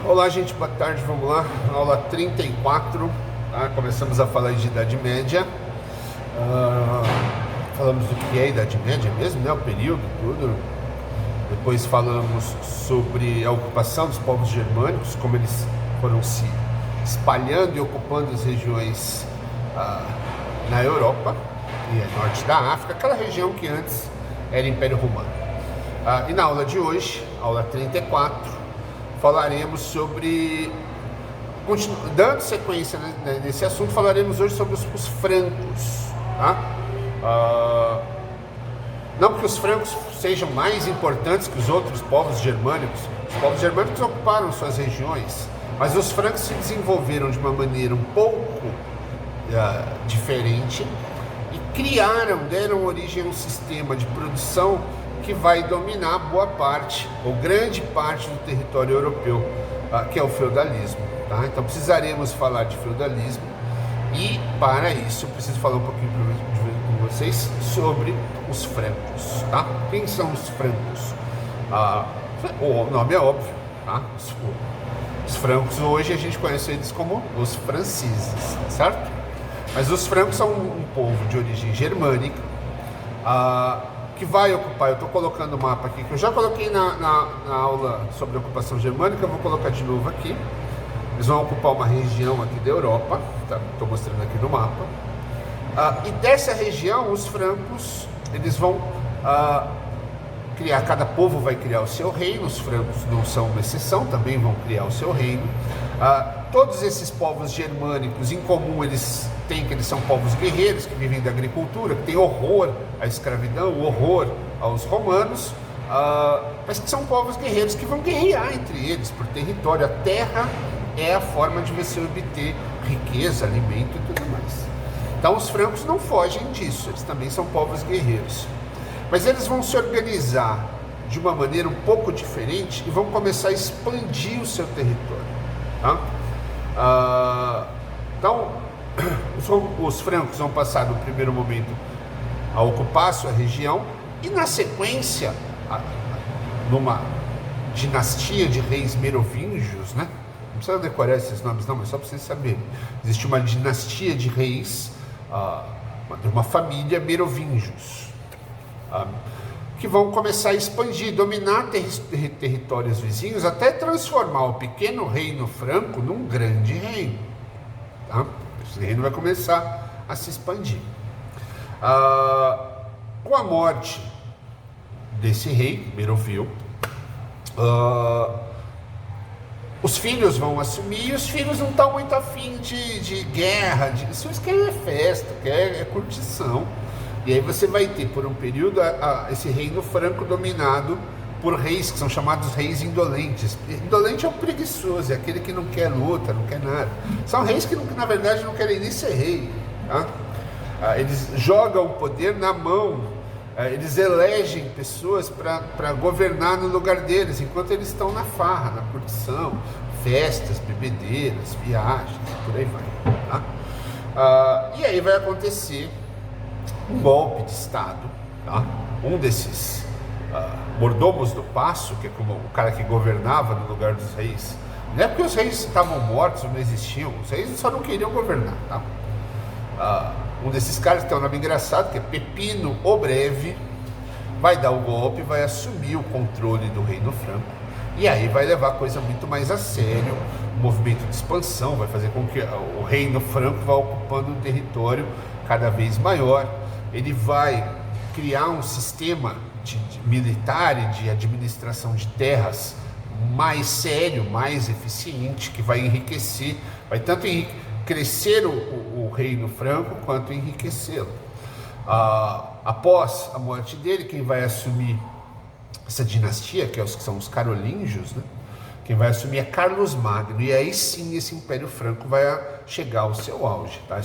Olá, gente, boa tarde, vamos lá, aula 34, tá? Começamos a falar de Idade Média, falamos do que é a Idade Média mesmo, né? O período, tudo. Depois falamos sobre a ocupação dos povos germânicos, como eles foram se espalhando e ocupando as regiões na Europa e norte da África, aquela região que antes era Império Romano. E na aula de hoje, aula 34, falaremos sobre, dando sequência nesse assunto, falaremos hoje sobre os francos, tá? Não que os francos sejam mais importantes que os outros povos germânicos. Os povos germânicos ocuparam suas regiões, mas os francos se desenvolveram de uma maneira um pouco diferente e deram origem a um sistema de produção que vai dominar boa parte, ou grande parte do território europeu, que é o feudalismo. Tá? Então precisaremos falar de feudalismo e, para isso, eu preciso falar um pouquinho com vocês sobre os francos. Tá? Quem são os francos? O nome é óbvio. Tá? Os francos hoje a gente conhece eles como os franceses, certo? Mas os francos são um povo de origem germânica, que vai ocupar, eu estou colocando o mapa aqui, que eu já coloquei na aula sobre a ocupação germânica, eu vou colocar de novo aqui. Eles vão ocupar uma região aqui da Europa, tá? Estou mostrando aqui no mapa. E dessa região, os francos, eles vão criar, cada povo vai criar o seu reino, os francos não são uma exceção, também vão criar o seu reino. Todos esses povos germânicos, em comum, eles têm que eles são povos guerreiros, que vivem da agricultura, que têm horror à escravidão, horror aos romanos, mas que são povos guerreiros que vão guerrear entre eles por território. A terra é a forma de você obter riqueza, alimento e tudo mais. Então os francos não fogem disso, eles também são povos guerreiros. Mas eles vão se organizar de uma maneira um pouco diferente e vão começar a expandir o seu território. Tá? Então, os francos vão passar no primeiro momento a ocupar a sua região e, na sequência, numa dinastia de reis merovingios, né? Não precisa decorar esses nomes não, mas só para vocês saberem. Existe uma dinastia de reis, de uma família merovingios, que vão começar a expandir, dominar territórios vizinhos, até transformar o pequeno reino franco num grande reino. Tá? Esse reino vai começar a se expandir. Com a morte desse rei, Meroveu, os filhos vão assumir, e os filhos não estão muito afim de guerra, eles querem festa, querem curtição. E aí você vai ter, por um período, esse reino franco dominado por reis que são chamados reis indolentes. Indolente é o preguiçoso, é aquele que não quer luta, não quer nada. São reis que na verdade não querem nem ser rei. Tá? Eles jogam o poder na mão, eles elegem pessoas para governar no lugar deles, enquanto eles estão na farra, na curtição, festas, bebedeiras, viagens, por aí vai. Tá? E aí vai acontecer um golpe de Estado, tá? Um desses mordomos do paço, que é como o cara que governava no lugar dos reis, não é porque os reis estavam mortos ou não existiam, os reis só não queriam governar, tá? Um desses caras que tem um nome engraçado, que é Pepino o Breve, vai dar o golpe, vai assumir o controle do reino franco, e aí vai levar a coisa muito mais a sério, o movimento de expansão vai fazer com que o reino franco vá ocupando um território cada vez maior. Ele vai criar um sistema militar e de administração de terras mais sério, mais eficiente, que vai enriquecer, vai tanto crescer o reino franco quanto enriquecê-lo. Após a morte dele, quem vai assumir essa dinastia, que são os carolíngios, né? Quem vai assumir é Carlos Magno, e aí sim esse Império Franco vai chegar ao seu auge. Tá?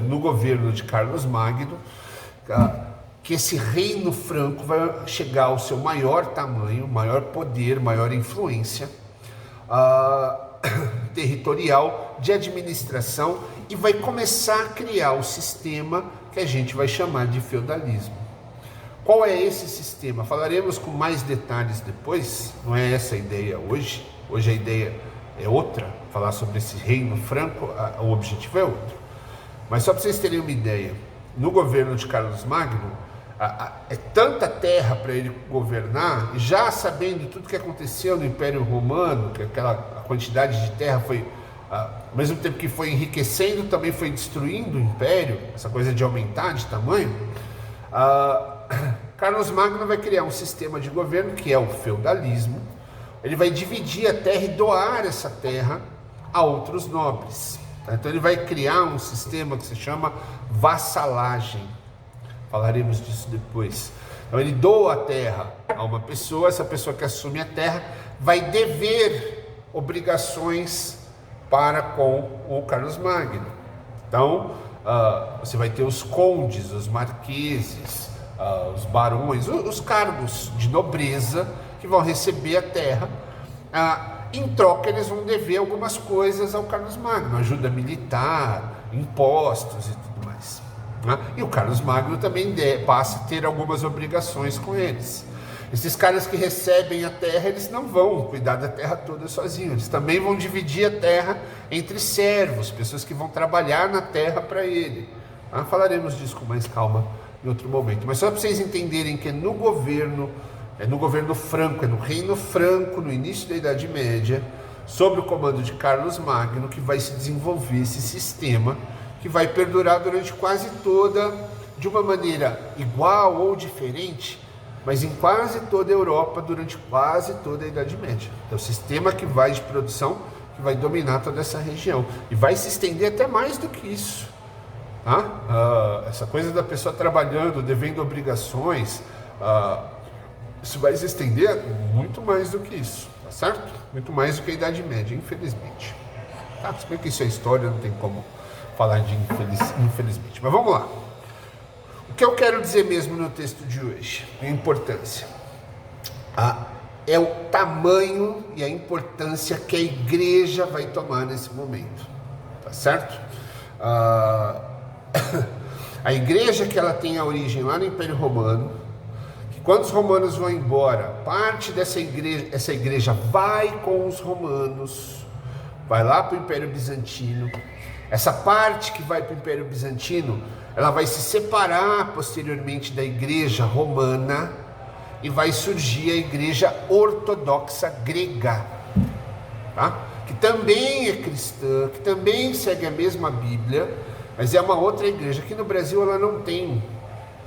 No governo de Carlos Magno, que esse reino franco vai chegar ao seu maior tamanho, maior poder, maior influência territorial, de administração, e vai começar a criar o sistema que a gente vai chamar de feudalismo. Qual é esse sistema? Falaremos com mais detalhes depois, não é essa a ideia hoje. Hoje a ideia é outra, falar sobre esse reino franco, o objetivo é outro. Mas só para vocês terem uma ideia, no governo de Carlos Magno, é tanta terra para ele governar, já sabendo tudo que aconteceu no Império Romano, que a quantidade de terra foi, ao mesmo tempo que foi enriquecendo, também foi destruindo o Império, essa coisa de aumentar de tamanho. Carlos Magno vai criar um sistema de governo que é o feudalismo. Ele vai dividir a terra e doar essa terra a outros nobres. Então ele vai criar um sistema que se chama vassalagem. Falaremos disso depois. Então ele doa a terra a uma pessoa, essa pessoa que assume a terra vai dever obrigações para com o Carlos Magno. Então você vai ter os condes, os marqueses, os barões, os cargos de nobreza que vão receber a terra. Em troca eles vão dever algumas coisas ao Carlos Magno, ajuda militar, impostos e tudo mais. E o Carlos Magno também passa a ter algumas obrigações com eles. Esses caras que recebem a terra, eles não vão cuidar da terra toda sozinhos, eles também vão dividir a terra entre servos, pessoas que vão trabalhar na terra para ele. Falaremos disso com mais calma em outro momento, mas só para vocês entenderem que é no governo franco, é no reino franco, no início da Idade Média, sob o comando de Carlos Magno, que vai se desenvolver esse sistema que vai perdurar durante quase toda, de uma maneira igual ou diferente, mas em quase toda a Europa, durante quase toda a Idade Média. É o sistema que vai de produção, que vai dominar toda essa região, e vai se estender até mais do que isso. Essa coisa da pessoa trabalhando, devendo obrigações, isso vai se estender muito mais do que isso, tá certo? Muito mais do que a Idade Média, infelizmente. Se bem que isso é história, não tem como falar de infelizmente. Mas vamos lá. O que eu quero dizer mesmo no texto de hoje, a importância, é o tamanho e a importância que a igreja vai tomar nesse momento, tá certo? A igreja que ela tem a origem lá no Império Romano, que quando os romanos vão embora, parte essa igreja vai com os romanos, vai lá para o Império Bizantino. Essa parte que vai para o Império Bizantino, ela vai se separar posteriormente da igreja romana e vai surgir a igreja ortodoxa grega, tá? Que também é cristã, que também segue a mesma Bíblia, mas é uma outra igreja. Aqui no Brasil ela não tem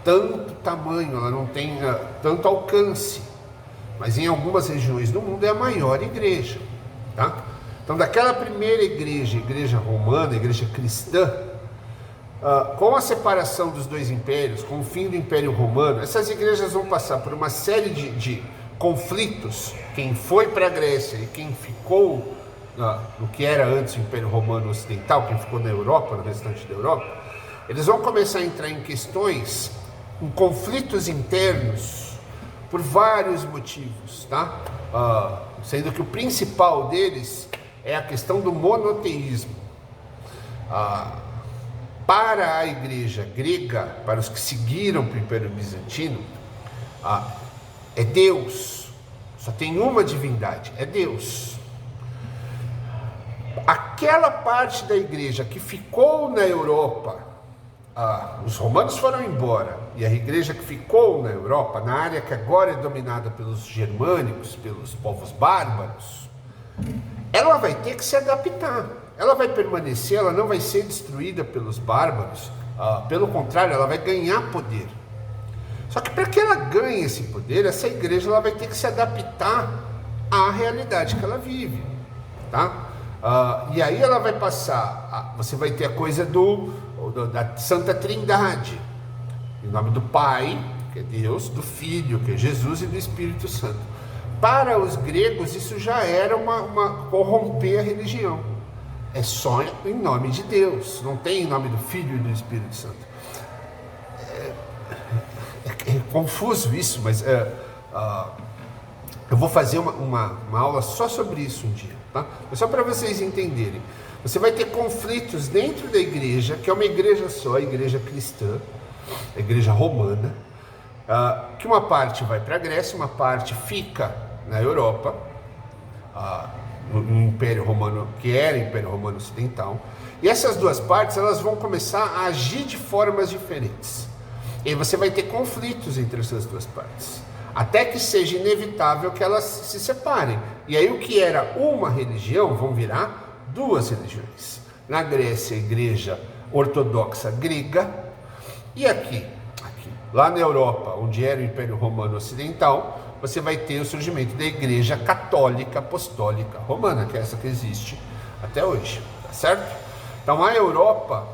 tanto tamanho, ela não tem tanto alcance, mas em algumas regiões do mundo é a maior igreja, tá? Então daquela primeira igreja, igreja romana, igreja cristã, com a separação dos dois impérios, com o fim do Império Romano, essas igrejas vão passar por uma série de conflitos. Quem foi para a Grécia e quem ficou no que era antes o Império Romano Ocidental, quem ficou na Europa, no restante da Europa, eles vão começar a entrar em questões, em conflitos internos, por vários motivos, tá? Sendo que o principal deles é a questão do monoteísmo. Para a igreja grega, para os que seguiram para o Império Bizantino, é Deus, só tem uma divindade, é Deus. Aquela parte da igreja que ficou na Europa, os romanos foram embora, e a igreja que ficou na Europa, na área que agora é dominada pelos germânicos, pelos povos bárbaros, ela vai ter que se adaptar, ela vai permanecer, ela não vai ser destruída pelos bárbaros, pelo contrário, ela vai ganhar poder. Só que para que ela ganhe esse poder, essa igreja ela vai ter que se adaptar à realidade que ela vive, tá? E aí ela vai passar, você vai ter a coisa da Santa Trindade, em nome do Pai, que é Deus, do Filho, que é Jesus, e do Espírito Santo. Para os gregos isso já era uma corromper a religião. É só em nome de Deus, não tem em nome do Filho e do Espírito Santo. É confuso isso, mas eu vou fazer uma aula só sobre isso um dia, tá? É só para vocês entenderem. Você vai ter conflitos dentro da igreja, que é uma igreja só, a igreja cristã, a igreja romana, que uma parte vai para a Grécia, uma parte fica na Europa, no Império Romano, que era o Império Romano Ocidental. E essas duas partes, elas vão começar a agir de formas diferentes. E aí você vai ter conflitos entre essas duas partes, até que seja inevitável que elas se separem. E aí o que era uma religião vão virar duas religiões. Na Grécia, a igreja ortodoxa grega, e aqui, lá na Europa, onde era o Império Romano Ocidental, você vai ter o surgimento da igreja católica apostólica romana, que é essa que existe até hoje, tá certo? Então a Europa,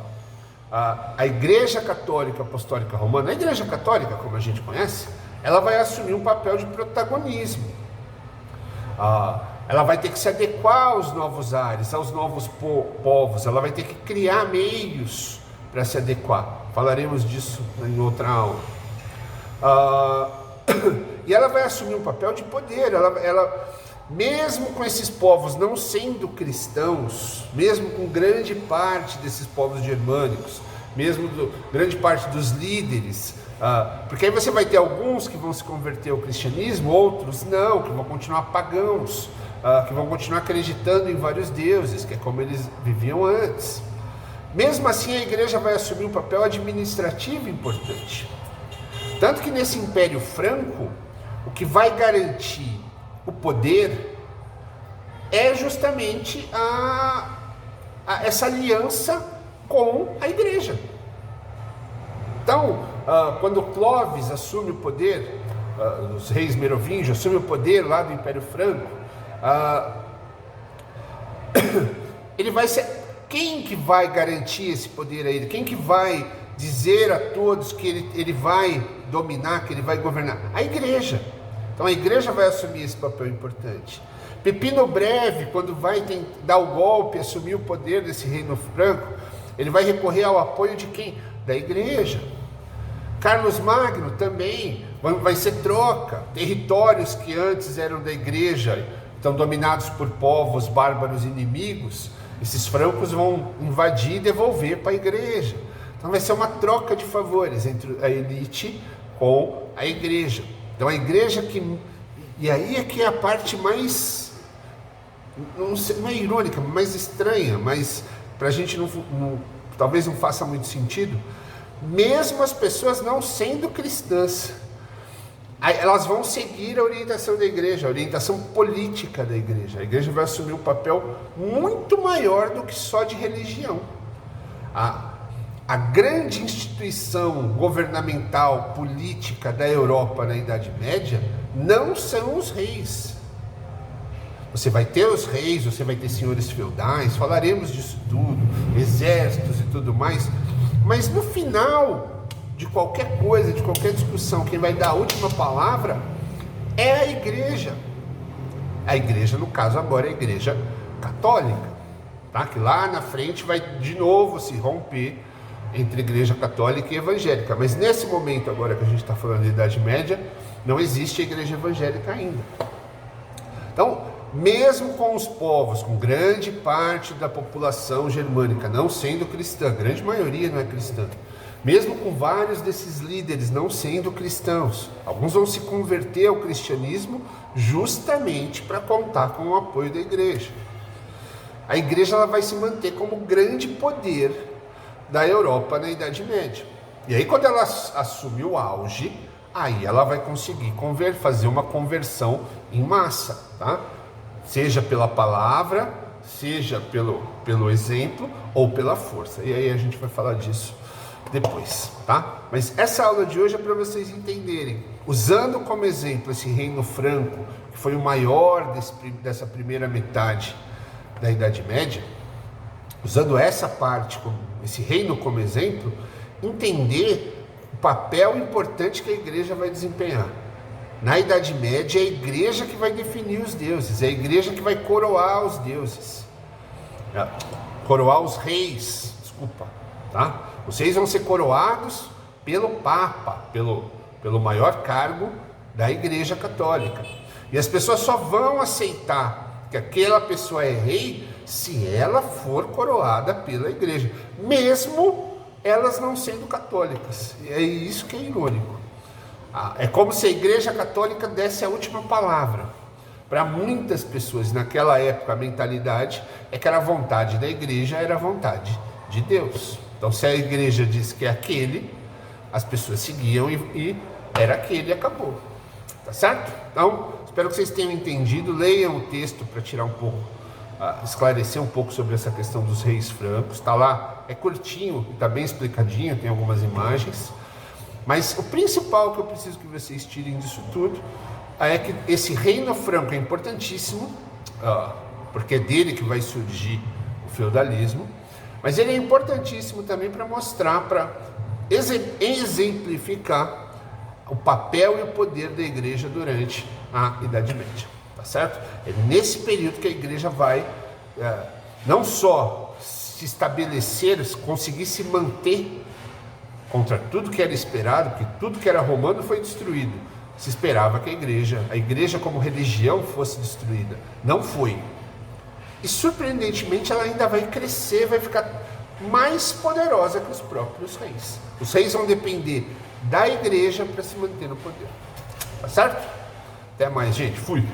a igreja católica apostólica romana, a igreja católica, como a gente conhece, ela vai assumir um papel de protagonismo. Ela vai ter que se adequar aos novos ares, aos novos povos, ela vai ter que criar meios para se adequar. Falaremos disso em outra aula. E ela vai assumir um papel de poder. Ela, mesmo com esses povos não sendo cristãos, mesmo com grande parte desses povos germânicos, mesmo grande parte dos líderes, porque aí você vai ter alguns que vão se converter ao cristianismo, outros não, que vão continuar pagãos, que vão continuar acreditando em vários deuses, que é como eles viviam antes. Mesmo assim, a igreja vai assumir um papel administrativo importante. Tanto que nesse Império Franco, o que vai garantir o poder é justamente essa aliança com a igreja. Então, quando Clovis assume o poder, os reis merovingios assumem o poder lá do Império Franco, ele vai ser... Quem que vai garantir esse poder a ele? Quem que vai dizer a todos que ele vai dominar, que ele vai governar? A igreja. Então a igreja vai assumir esse papel importante. Pepino Breve, quando vai dar o golpe, assumir o poder desse reino franco, ele vai recorrer ao apoio de quem? Da igreja. Carlos Magno também vai ser troca. Territórios que antes eram da igreja, estão dominados por povos bárbaros inimigos, esses francos vão invadir e devolver para a igreja. Então vai ser uma troca de favores entre a elite com a igreja. Então a igreja que... E aí é que é a parte mais... não é irônica, mais estranha, mas para a gente talvez não faça muito sentido. Mesmo as pessoas não sendo cristãs, elas vão seguir a orientação da igreja, a orientação política da igreja. A igreja vai assumir um papel muito maior do que só de religião. A grande instituição governamental, política da Europa na Idade Média não são os reis. Você vai ter os reis, você vai ter senhores feudais, falaremos disso tudo, exércitos e tudo mais, mas no final de qualquer coisa, de qualquer discussão, quem vai dar a última palavra é a igreja. A igreja, no caso agora, é a igreja católica, tá? Que lá na frente vai de novo se romper entre igreja católica e evangélica. Mas nesse momento agora que a gente está falando de Idade Média, não existe a igreja evangélica ainda. Então, mesmo com os povos, com grande parte da população germânica não sendo cristã, grande maioria não é cristã, mesmo com vários desses líderes não sendo cristãos, alguns vão se converter ao cristianismo justamente para contar com o apoio da igreja. A igreja ela vai se manter como grande poder da Europa na Idade Média. E aí quando ela assume o auge, aí ela vai conseguir fazer uma conversão em massa, tá? Seja pela palavra, seja pelo exemplo ou pela força. E aí a gente vai falar disso depois, tá? Mas essa aula de hoje é para vocês entenderem, usando como exemplo esse reino franco, que foi o maior dessa primeira metade da Idade Média, usando essa parte, esse reino como exemplo, entender o papel importante que a igreja vai desempenhar. Na Idade Média é a igreja que vai definir os deuses, é a igreja que vai coroar os deuses, coroar os reis, tá? Os reis vão ser coroados pelo Papa, pelo maior cargo da Igreja Católica. E as pessoas só vão aceitar que aquela pessoa é rei se ela for coroada pela igreja, mesmo elas não sendo católicas. E é isso que é irônico. É como se a Igreja Católica desse a última palavra. Para muitas pessoas naquela época a mentalidade é que a vontade da igreja era a vontade de Deus. Então se a igreja diz que é aquele, as pessoas seguiam e era aquele e acabou. Tá certo? Então, espero que vocês tenham entendido. Leiam o texto para tirar um pouco, esclarecer um pouco sobre essa questão dos reis francos. Está lá, é curtinho, está bem explicadinho, tem algumas imagens. Mas o principal que eu preciso que vocês tirem disso tudo é que esse reino franco é importantíssimo, porque é dele que vai surgir o feudalismo, mas ele é importantíssimo também para mostrar, para exemplificar o papel e o poder da igreja durante a Idade Média, tá certo? É nesse período que a igreja vai não só se estabelecer, conseguir se manter contra tudo que era esperado, porque tudo que era romano foi destruído. Se esperava que a igreja como religião fosse destruída. Não foi. E surpreendentemente ela ainda vai crescer, vai ficar mais poderosa que os próprios reis. Os reis vão depender da igreja para se manter no poder. Tá certo? Até mais, gente. Fui.